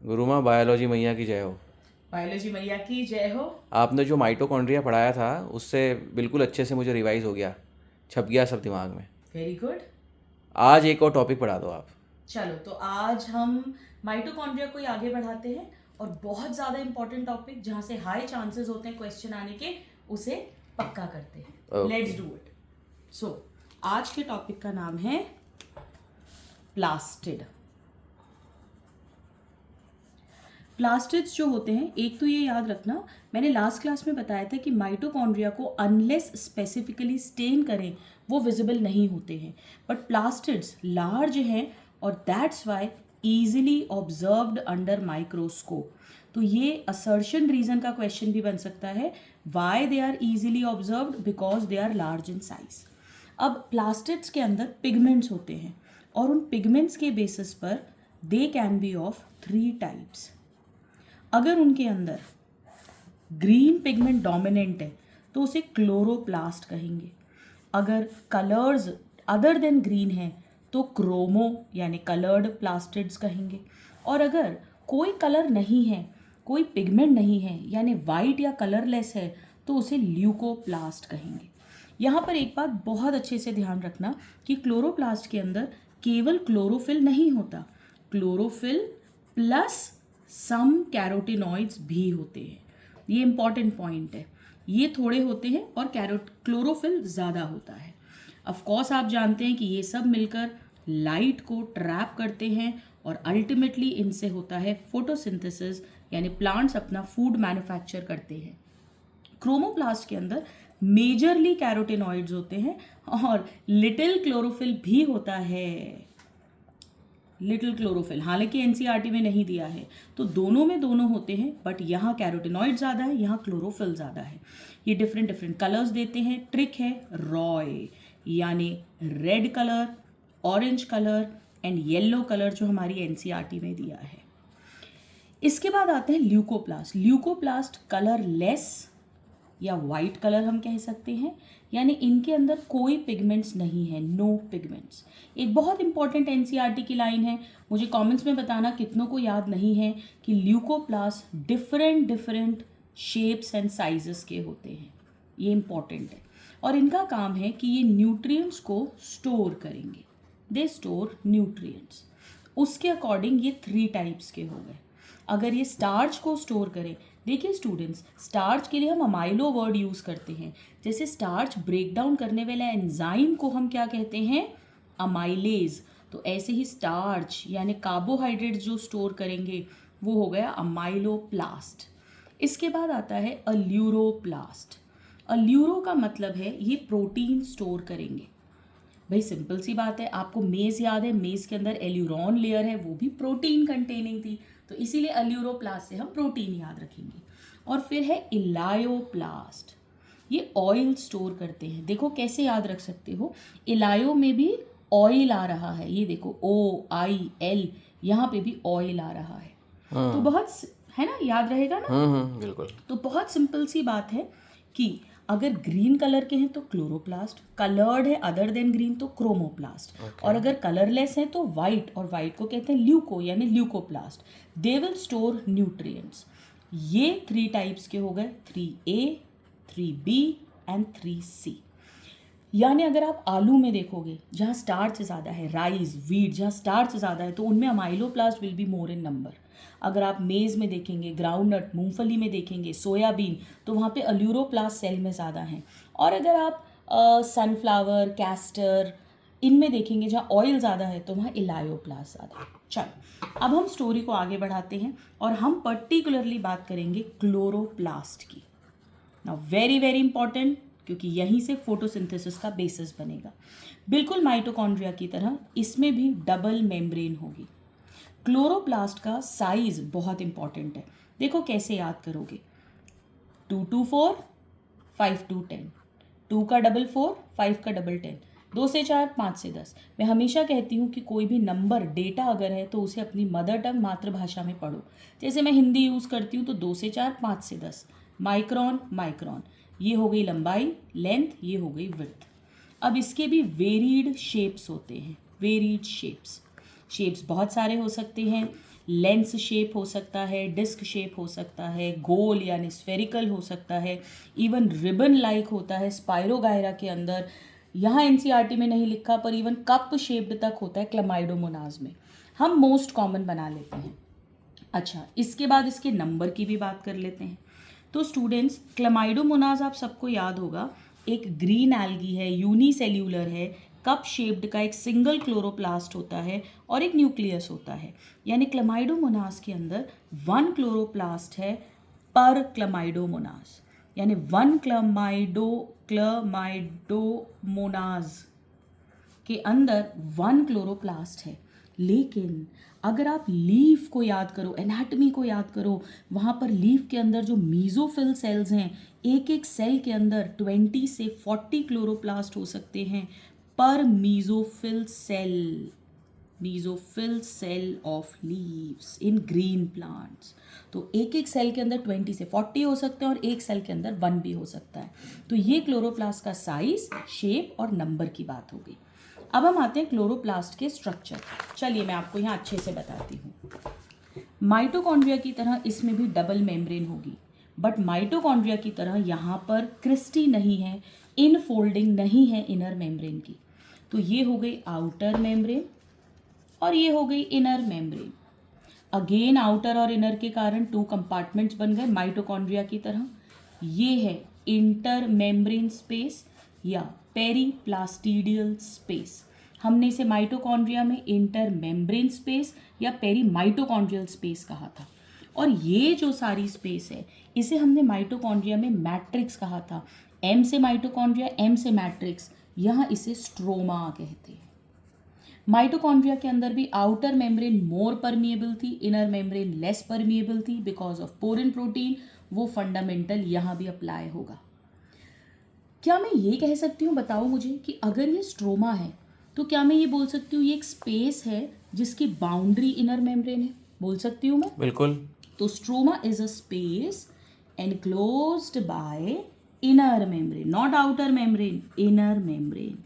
गुरु माँ बायोलॉजी मैया की जय हो। बायोलॉजी मैया की जय हो। आपने जो माइटोकॉन्ड्रिया पढ़ाया था उससे बिल्कुल अच्छे से मुझे रिवाइज हो गया, छप गया सब दिमाग में। Very good. आज एक और टॉपिक पढ़ा दो आप। चलो तो आज हम माइटोकॉन्ड्रिया को ही आगे बढ़ाते हैं और बहुत ज़्यादा इंपॉर्टेंट टॉपिक जहाँ से हाई चांसेस होते हैं क्वेश्चन आने के, उसे पक्का करते हैं। Okay. Let's do it. So आज के टॉपिक का नाम है प्लास्टिड। प्लास्टिड्स जो होते हैं, एक तो ये याद रखना, मैंने लास्ट क्लास में बताया था कि माइटोकॉन्ड्रिया को अनलेस स्पेसिफिकली स्टेन करें वो विजिबल नहीं होते हैं, बट प्लास्टिड्स लार्ज हैं और that's why easily observed under microscope. तो ये असर्शन रीजन का क्वेश्चन भी बन सकता है, why they are easily observed, because they are large in size. अब प्लास्टिड्स के अंदर पिगमेंट्स होते हैं और उन पिगमेंट्स के बेसिस पर they can be of 3 types. अगर उनके अंदर ग्रीन पिगमेंट डोमिनेंट है तो उसे क्लोरोप्लास्ट कहेंगे। अगर कलर्स अदर देन ग्रीन है तो क्रोमो यानी कलर्ड प्लास्टिड्स कहेंगे। और अगर कोई कलर नहीं है, कोई पिगमेंट नहीं है, यानी वाइट या कलरलेस है, तो उसे ल्यूकोप्लास्ट कहेंगे। यहाँ पर एक बात बहुत अच्छे से ध्यान रखना कि क्लोरोप्लास्ट के अंदर केवल क्लोरोफिल नहीं होता, क्लोरोफिल प्लस सम कैरोटिनॉइड्स भी होते हैं। ये इंपॉर्टेंट पॉइंट है, ये थोड़े होते हैं और क्लोरोफिल ज़्यादा होता है। ऑफ कोर्स आप जानते हैं कि ये सब मिलकर लाइट को ट्रैप करते हैं और अल्टीमेटली इनसे होता है फोटोसिंथेसिस, यानी प्लांट्स अपना फूड मैन्युफैक्चर करते हैं। क्रोमोप्लास्ट के अंदर मेजरली कैरोटिनॉइड्स होते हैं और लिटिल क्लोरोफिल भी होता है। लिटिल क्लोरोफिल हालांकि एनसीईआरटी में नहीं दिया है, तो दोनों में दोनों होते हैं, बट यहाँ कैरोटिनॉइड ज़्यादा है, यहाँ क्लोरोफिल ज़्यादा है। ये डिफरेंट डिफरेंट कलर्स देते हैं। ट्रिक है रॉय, यानी red colour, orange colour and yellow colour जो हमारी एनसीईआरटी में दिया है। इसके बाद आते हैं ल्यूकोप्लास्ट। ल्यूकोप्लास्ट कलरलेस या वाइट कलर हम कह सकते हैं, यानी इनके अंदर कोई पिगमेंट्स नहीं है, नो पिगमेंट्स। एक बहुत इंपॉर्टेंट एनसीईआरटी की लाइन है, मुझे कमेंट्स में बताना कितनों को याद नहीं है कि leucoplast different different shapes and sizes के होते हैं। ये इंपॉर्टेंट है और इनका काम है कि ये न्यूट्रिएंट्स को स्टोर करेंगे, दे स्टोर न्यूट्रिएंट्स। उसके अकॉर्डिंग ये 3 टाइप्स के हो गए। अगर ये स्टार्च को स्टोर करें, देखिए स्टूडेंट्स, स्टार्च के लिए हम अमाइलो वर्ड यूज़ करते हैं। जैसे स्टार्च ब्रेक डाउन करने वाला एंजाइम को हम क्या कहते हैं, अमाइलेज। तो ऐसे ही स्टार्च यानी कार्बोहाइड्रेट जो स्टोर करेंगे वो हो गया अमाइलोप्लास्ट। इसके बाद आता है अल्यूरोप्लास्ट। अल्यूरो का मतलब है ये प्रोटीन स्टोर करेंगे। भाई सिंपल सी बात है, आपको मेज़ याद है, मेज़ के अंदर एल्यूरॉन लेयर है, वो भी प्रोटीन कंटेनिंग थी, तो इसीलिए अल्यूरोप्लास्ट से हम प्रोटीन याद रखेंगे। और फिर है इलायोप्लास्ट, ये ऑयल स्टोर करते हैं। देखो कैसे याद रख सकते हो, इलायो में भी ऑयल आ रहा है, ये देखो OIL, यहाँ पे भी ऑयल आ रहा है। तो बहुत है ना, याद रहेगा ना। बिल्कुल। तो बहुत सिंपल सी बात है कि अगर ग्रीन कलर के हैं तो क्लोरोप्लास्ट, कलर्ड है अदर देन ग्रीन तो क्रोमोप्लास्ट, और अगर कलरलेस है तो वाइट, और वाइट को कहते हैं ल्यूको यानी leucoplast. They will store nutrients. ये 3 टाइप्स के हो गए, 3A, 3B एंड 3C। यानी अगर आप आलू में देखोगे जहाँ स्टार्च ज़्यादा है, राइस, वीट, जहाँ स्टार्च ज़्यादा है तो उनमें amyloplast will be more in number. अगर आप मेज़ में देखेंगे, ग्राउंडनट, मूंगफली में देखेंगे, सोयाबीन, तो वहाँ पे अल्यूरोप्लास्ट सेल में ज़्यादा हैं। और अगर आप सनफ्लावर, कैस्टर, इनमें देखेंगे जहाँ ऑयल ज़्यादा है तो वहाँ इलायोप्लास्ट ज़्यादा है। चलो अब हम स्टोरी को आगे बढ़ाते हैं और हम पर्टिकुलरली बात करेंगे क्लोरोप्लास्ट की। नाउ वेरी वेरी इंपॉर्टेंट, क्योंकि यहीं से फोटोसिंथेसिस का बेसिस बनेगा। बिल्कुल माइटोकॉन्ड्रिया की तरह इसमें भी डबल मेम्ब्रेन होगी। क्लोरोप्लास्ट का साइज बहुत इंपॉर्टेंट है, देखो कैसे याद करोगे, 2 to 4, 5 to 10, 2 का डबल 4, 5 का डबल 10, 2 से 4, 5 से 10। मैं हमेशा कहती हूँ कि कोई भी नंबर डेटा अगर है तो उसे अपनी मदर टंग मातृभाषा में पढ़ो। जैसे मैं हिंदी यूज़ करती हूँ तो 2 से 4, 5 से 10, माइक्रोन माइक्रोन, ये हो गई लंबाई, लेंथ, ये हो गई विड्थ। अब इसके भी वेरीड शेप्स होते हैं, वेरीड शेप्स। शेप्स बहुत सारे हो सकते हैं, लेंस शेप हो सकता है, डिस्क शेप हो सकता है, गोल यानी स्फेरिकल हो सकता है, इवन रिबन लाइक होता है स्पाइरोगायरा के अंदर। यहाँ एनसीईआरटी में नहीं लिखा पर इवन कप शेप्ड तक होता है क्लमाइडोमोनाज में। हम मोस्ट कॉमन बना लेते हैं। अच्छा, इसके बाद इसके नंबर की भी बात कर लेते हैं। तो स्टूडेंट्स, क्लमाइडोमोनाज आप सबको याद होगा, एक ग्रीन एल्गी है, यूनिसेल्यूलर है, कप शेप्ड का एक सिंगल क्लोरोप्लास्ट होता है और एक न्यूक्लियस होता है। यानी क्लमाइडोमोनाज के अंदर 1 क्लोरोप्लास्ट है पर क्लमाइडोमोनाज, यानी 1 क्लमाइडोमोनाज के अंदर 1 क्लोरोप्लास्ट है। लेकिन अगर आप लीफ को याद करो, एनाटमी को याद करो, वहाँ पर लीफ के अंदर जो मीजोफिल सेल्स हैं, एक एक सेल के अंदर 20 से 40 क्लोरोप्लास्ट हो सकते हैं पर mesophyll cell of leaves in green plants. तो एक एक सेल के अंदर 20 से 40 हो सकते हैं और एक सेल के अंदर 1 भी हो सकता है। तो ये क्लोरोप्लास्ट का साइज, शेप और नंबर की बात हो गई। अब हम आते हैं क्लोरोप्लास्ट के स्ट्रक्चर। चलिए मैं आपको यहाँ अच्छे से बताती हूँ। माइटोकॉन्ड्रिया की तरह इसमें भी डबल मेम्ब्रेन होगी, बट माइटोकॉन्ड्रिया की तरह यहाँ पर क्रिस्टी नहीं है, इनफोल्डिंग नहीं है इनर मेम्ब्रेन की। तो ये हो गई आउटर मेम्ब्रेन और ये हो गई इनर मेम्ब्रेन। अगेन आउटर और इनर के कारण 2 कंपार्टमेंट्स बन गए माइटोकॉन्ड्रिया की तरह। ये है इंटर मेम्ब्रेन स्पेस या पेरीप्लास्टिडियल स्पेस। हमने इसे माइटोकॉन्ड्रिया में इंटर मेम्ब्रेन स्पेस या पेरीमाइटोकॉन्ड्रियल स्पेस कहा था। और ये जो सारी स्पेस है, इसे हमने माइटोकॉन्ड्रिया में मैट्रिक्स कहा था। एम से माइटोकॉन्ड्रिया, एम से मैट्रिक्स, यहाँ इसे स्ट्रोमा कहते हैं। माइटोकॉन्ड्रिया के अंदर भी आउटर मेम्ब्रेन मोर परमिएबल थी, इनर मेम्ब्रेन लेस परमिएबल थी बिकॉज ऑफ पोरिन प्रोटीन। वो फंडामेंटल यहाँ भी अप्लाई होगा। क्या मैं ये कह सकती हूँ, बताओ मुझे, कि अगर ये स्ट्रोमा है तो क्या मैं ये बोल सकती हूँ ये एक स्पेस है जिसकी बाउंड्री इनर मेम्ब्रेन है? बोल सकती हूँ मैं? बिल्कुल। तो stroma is a space enclosed bye inner membrane, not outer membrane, inner membrane.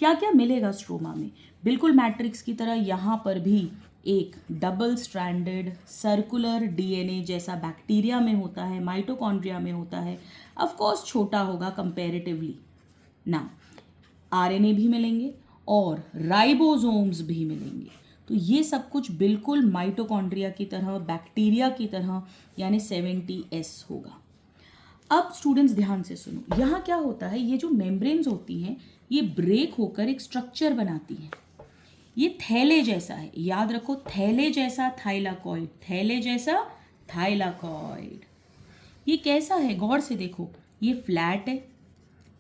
क्या क्या मिलेगा स्ट्रोमा में? बिल्कुल मैट्रिक्स की तरह यहाँ पर भी एक डबल स्ट्रैंडेड सर्कुलर डीएनए जैसा बैक्टीरिया में होता है, माइटोकॉन्ड्रिया में होता है। ऑफ कोर्स छोटा होगा कंपैरेटिवली ना। आरएनए भी मिलेंगे और राइबोसोम्स भी मिलेंगे। तो ये सब कुछ बिल्कुल माइटोकॉन्ड्रिया की तरह, बैक्टीरिया की तरह, यानी 70S होगा। अब स्टूडेंट्स ध्यान से सुनो, यहाँ क्या होता है, ये जो मेम्ब्रेन्स होती हैं ये ब्रेक होकर एक स्ट्रक्चर बनाती हैं। ये थैले जैसा है, याद रखो, थैले जैसा थाइलाकॉइड, थैले जैसा थाइलाकॉइड। ये कैसा है, गौर से देखो, ये फ्लैट है,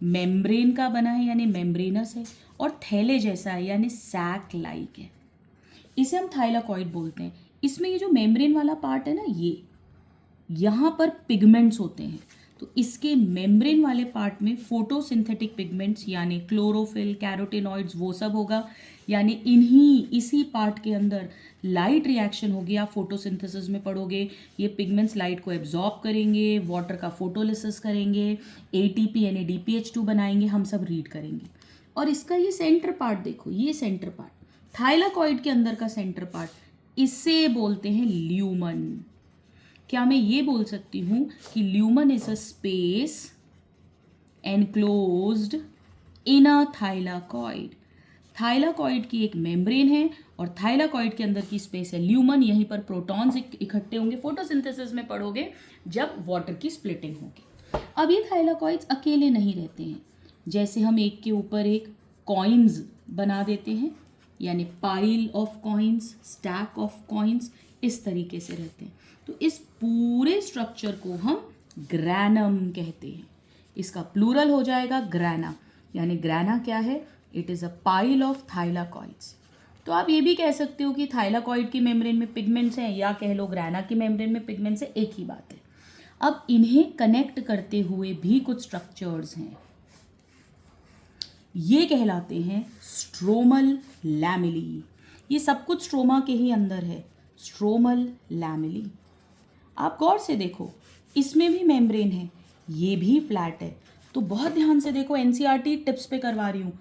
मेम्ब्रेन का बना है यानी मेम्ब्रेनस है, और थैले जैसा है यानी सैक लाइक है। इसे हम थाइलाकॉइड बोलते हैं। इसमें ये जो मेम्ब्रेन वाला पार्ट है ना, ये यहाँ पर पिगमेंट्स होते हैं। तो इसके मेम्ब्रेन वाले पार्ट में फोटोसिंथेटिक पिगमेंट्स यानी क्लोरोफिल, कैरोटेनॉइड्स, वो सब होगा। यानी इसी पार्ट के अंदर लाइट रिएक्शन होगी। आप फोटोसिंथेसिस में पढ़ोगे, ये पिगमेंट्स लाइट को एब्जॉर्ब करेंगे, वाटर का फोटोलिसिस करेंगे, एटीपी यानी DPH2 बनाएंगे, हम सब रीड करेंगे। और इसका ये सेंटर पार्ट देखो, ये सेंटर पार्ट थाइलाकॉइड के अंदर का सेंटर पार्ट, इसे बोलते हैं ल्यूमन। क्या मैं ये बोल सकती हूँ कि lumen is a space enclosed in a thylakoid? Thylakoid की एक मेम्ब्रेन है और थाइलाकॉइड के अंदर की स्पेस है ल्यूमन। यहीं पर प्रोटॉन्स इकट्ठे होंगे, फोटोसिंथेसिस में पढ़ोगे जब वाटर की स्प्लिटिंग होगी। अब ये थाइलाकॉइड्स अकेले नहीं रहते हैं, जैसे हम एक के ऊपर एक कॉइन्स बना देते हैं, यानी pile of coins, stack of coins, इस तरीके से रहते हैं। तो इस पूरे स्ट्रक्चर को हम ग्रैनम कहते हैं। इसका प्लूरल हो जाएगा ग्रैना, यानी ग्रैना क्या है, it is a pile of thylakoids. तो आप ये भी कह सकते हो कि थाइलाकॉइड की मेम्ब्रेन में पिगमेंट्स हैं, या कह लो ग्रैना की मेम्ब्रेन में पिगमेंट्स हैं, एक ही बात है। अब इन्हें कनेक्ट करते हुए भी कुछ स्ट्रक्चर्स हैं, ये कहलाते हैं स्ट्रोमल लैमेली। ये सब कुछ स्ट्रोमा के ही अंदर है, स्ट्रोमल लैमेली। आप गौर से देखो, इसमें भी मेम्ब्रेन है, ये भी फ्लैट है। तो बहुत ध्यान से देखो, एनसीईआरटी टिप्स पे करवा रही हूँ,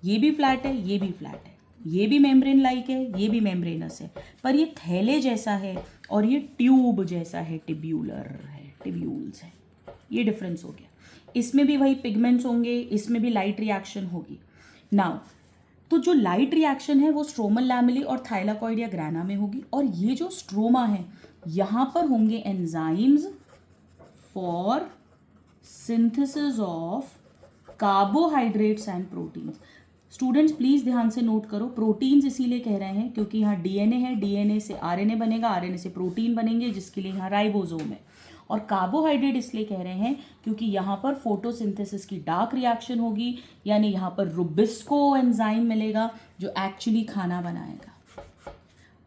ये भी फ्लैट है, ये भी फ्लैट है, ये भी मेम्ब्रेन लाइक है, ये भी मेम्ब्रेनस है, पर ये थैले जैसा है और ये ट्यूब जैसा है, टिब्यूलर है, टिब्यूल्स है। ये डिफरेंस हो गया। इसमें भी वही पिगमेंट्स होंगे, इसमें भी लाइट रिएक्शन होगी। नाउ तो जो लाइट रिएक्शन है वो स्ट्रोमल लैमेले और थाइलाकॉइड या ग्राना में होगी, और ये जो स्ट्रोमा है यहाँ पर होंगे enzymes for synthesis of carbohydrates and proteins. Students please ध्यान से नोट करो, प्रोटीन्स इसीलिए कह रहे हैं क्योंकि यहाँ डीएनए है, डीएनए से आरएनए बनेगा, आरएनए से प्रोटीन बनेंगे जिसके लिए यहाँ राइबोसोम है। और कार्बोहाइड्रेट इसलिए कह रहे हैं क्योंकि यहाँ पर फोटोसिंथेसिस की डार्क रिएक्शन होगी, यानी यहाँ पर रुबिस्को एंजाइम मिलेगा जो एक्चुअली खाना बनाएगा।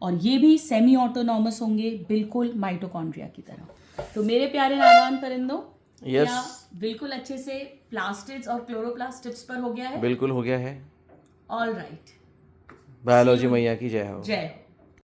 और ये भी सेमी ऑटोनॉमस होंगे, बिल्कुल माइटोकॉन्ड्रिया की तरह। तो मेरे प्यारे नादान परिंदों, Yes. क्या बिल्कुल अच्छे से प्लास्टिड्स और क्लोरोप्लास्ट टिप्स पर हो गया है? बिल्कुल हो गया है। ऑल राइट, बायोलॉजी मैया की जय हो। जय हो।